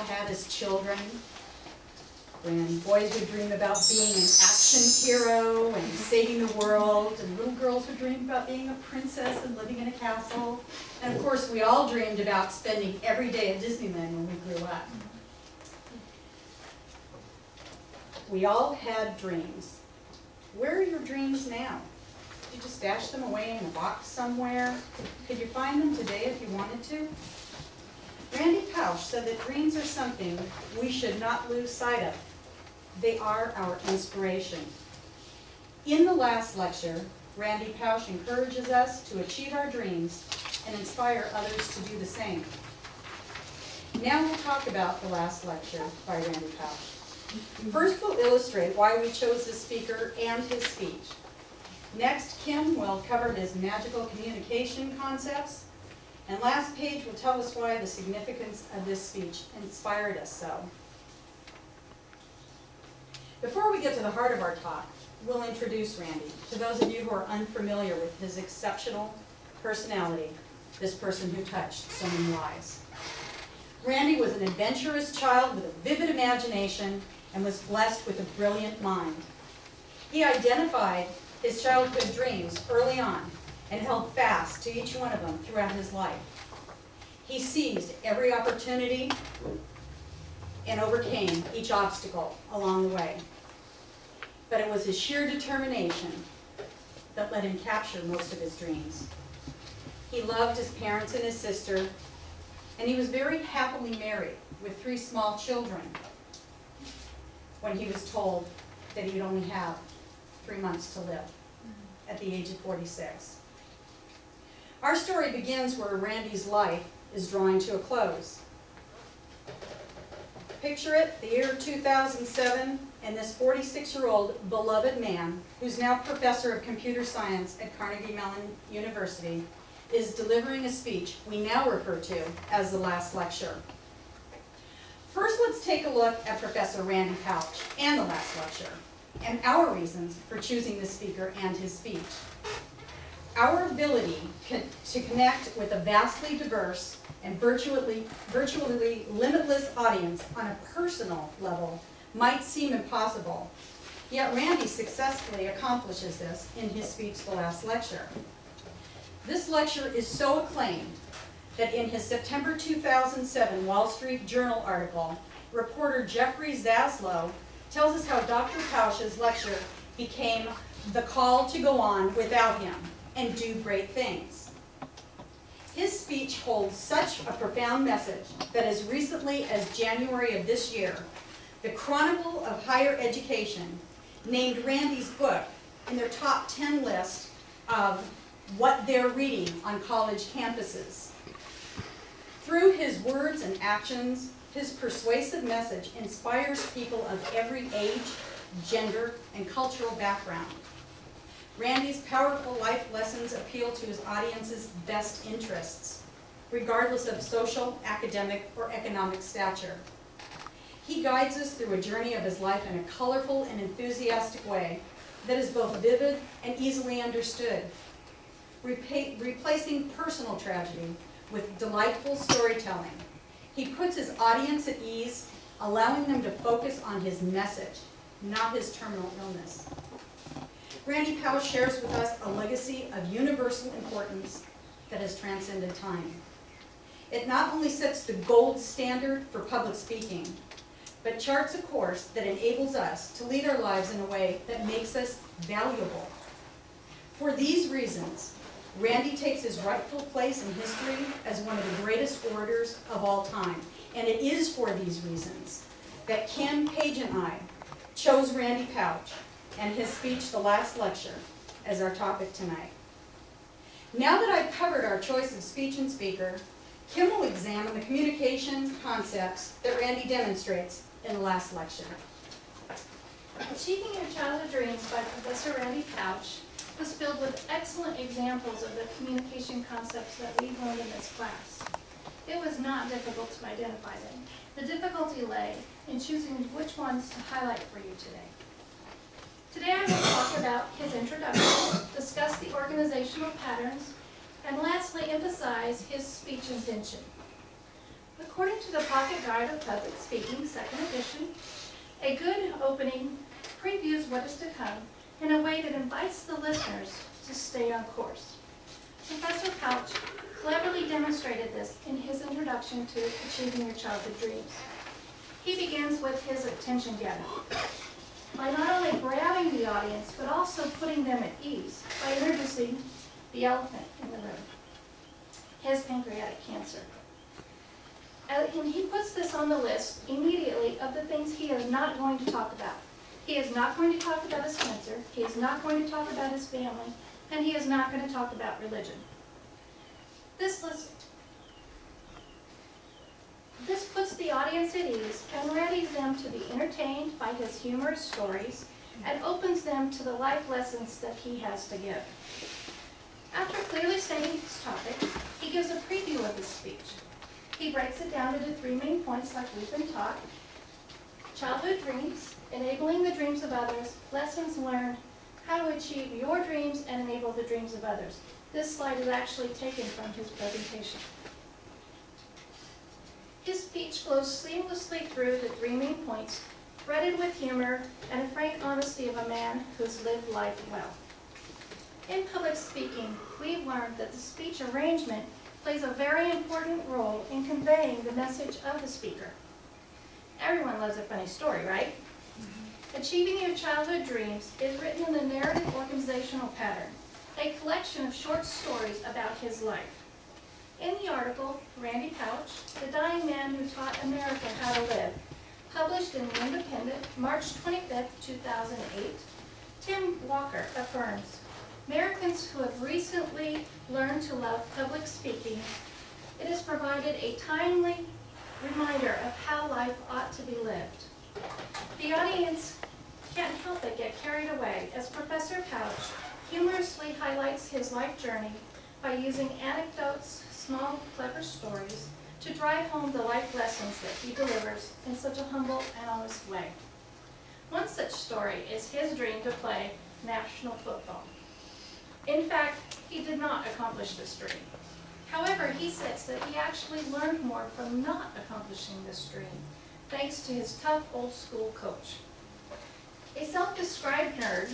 had as children, when boys would dream about being an action hero and saving the world, and little girls would dream about being a princess and living in a castle. And of course, we all dreamed about spending every day at Disneyland when we grew up. We all had dreams. Where are your dreams now? Did you just stash them away in a box somewhere? Could you find them today if you wanted to? Randy Pausch said that dreams are something we should not lose sight of. They are our inspiration. In the last lecture, Randy Pausch encourages us to achieve our dreams and inspire others to do the same. Now we'll talk about the last lecture by Randy Pausch. First, we'll illustrate why we chose this speaker and his speech. Next, Kim will cover his magical communication concepts. And last, Paige will tell us why the significance of this speech inspired us so. Before we get to the heart of our talk, we'll introduce Randy to those of you who are unfamiliar with his exceptional personality, this person who touched so many lives. Randy was an adventurous child with a vivid imagination and was blessed with a brilliant mind. He identified his childhood dreams early on and held fast to each one of them throughout his life. He seized every opportunity and overcame each obstacle along the way. But it was his sheer determination that let him capture most of his dreams. He loved his parents and his sister, and he was very happily married with 3 small children when he was told that he would only have 3 months to live at the age of 46. Our story begins where Randy's life is drawing to a close. Picture it, the year 2007, and this 46-year-old beloved man, who's now professor of computer science at Carnegie Mellon University, is delivering a speech we now refer to as the last lecture. First, let's take a look at Professor Randy Pausch and the last lecture, and our reasons for choosing the speaker and his speech. Our ability to connect with a vastly diverse and virtually limitless audience on a personal level might seem impossible, yet Randy successfully accomplishes this in his speech, The Last Lecture. This lecture is so acclaimed that in his September 2007 Wall Street Journal article, reporter Jeffrey Zaslow tells us how Dr. Pausch's lecture became the call to go on without him and do great things. His speech holds such a profound message that as recently as January of this year, the Chronicle of Higher Education named Randy's book in their top 10 list of what they're reading on college campuses. Through his words and actions, his persuasive message inspires people of every age, gender, and cultural background. Randy's powerful life lessons appeal to his audience's best interests, regardless of social, academic, or economic stature. He guides us through a journey of his life in a colorful and enthusiastic way that is both vivid and easily understood, replacing personal tragedy with delightful storytelling. He puts his audience at ease, allowing them to focus on his message, not his terminal illness. Randy Pausch shares with us a legacy of universal importance that has transcended time. It not only sets the gold standard for public speaking, but charts a course that enables us to lead our lives in a way that makes us valuable. For these reasons, Randy takes his rightful place in history as one of the greatest orators of all time. And it is for these reasons that Kim, Paige, and I chose Randy Pausch and his speech, The Last Lecture, as our topic tonight. Now that I've covered our choice of speech and speaker, Kim will examine the communication concepts that Randy demonstrates in the last lecture. Achieving Your Childhood Dreams by Professor Randy Pausch was filled with excellent examples of the communication concepts that we learned in this class. It was not difficult to identify them. The difficulty lay in choosing which ones to highlight for you today. Today I will talk about his introduction, discuss the organizational patterns, and lastly emphasize his speech intention. According to the Pocket Guide of Public Speaking, 2nd edition, a good opening previews what is to come in a way that invites the listeners to stay on course. Professor Pouch cleverly demonstrated this in his introduction to Achieving Your Childhood Dreams. He begins with his attention getter by not only grabbing the audience, but also putting them at ease by introducing the elephant in the room, his pancreatic cancer. And he puts this on the list immediately of the things he is not going to talk about. He is not going to talk about his cancer, he is not going to talk about his family, and he is not going to talk about religion. This puts the audience at ease and readies them to be entertained by his humorous stories and opens them to the life lessons that he has to give. After clearly stating his topic, he gives a preview of his speech. He breaks it down into 3 main points like we've been taught: childhood dreams, enabling the dreams of others, lessons learned, how to achieve your dreams and enable the dreams of others. This slide is actually taken from his presentation. His speech flows seamlessly through the 3 main points, threaded with humor and a frank honesty of a man who's lived life well. In public speaking, we've learned that the speech arrangement plays a very important role in conveying the message of the speaker. Everyone loves a funny story, right? Achieving Your Childhood Dreams is written in the narrative organizational pattern, a collection of short stories about his life. In the article, Randy Pouch, the dying man who taught America how to live, published in The Independent, March 25, 2008, Tim Walker affirms, Americans who have recently learned to love public speaking, it has provided a timely reminder of how life ought to be lived. The audience can't help but get carried away as Professor Pouch humorously highlights his life journey by using anecdotes, small, clever stories to drive home the life lessons that he delivers in such a humble and honest way. One such story is his dream to play national football. In fact, he did not accomplish this dream. However, he says that he actually learned more from not accomplishing this dream, thanks to his tough old school coach. A self-described nerd,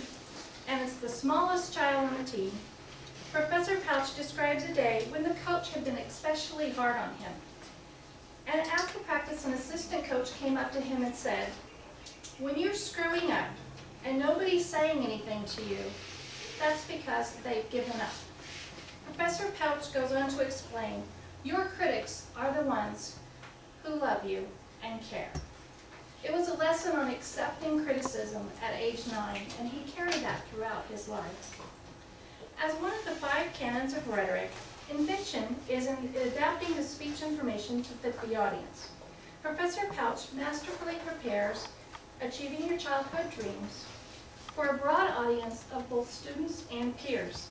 and it's the smallest child on the team, Professor Pouch describes a day when the coach had been especially hard on him. And after practice, an assistant coach came up to him and said, "When you're screwing up and nobody's saying anything to you, that's because they've given up." Professor Pouch goes on to explain, your critics are the ones who love you and care. It was a lesson on accepting criticism at age 9, and he carried that throughout his life. As one of the 5 canons of rhetoric, invention is in adapting the speech information to fit the audience. Professor Pouch masterfully prepares Achieving Your Childhood Dreams for a broad audience of both students and peers.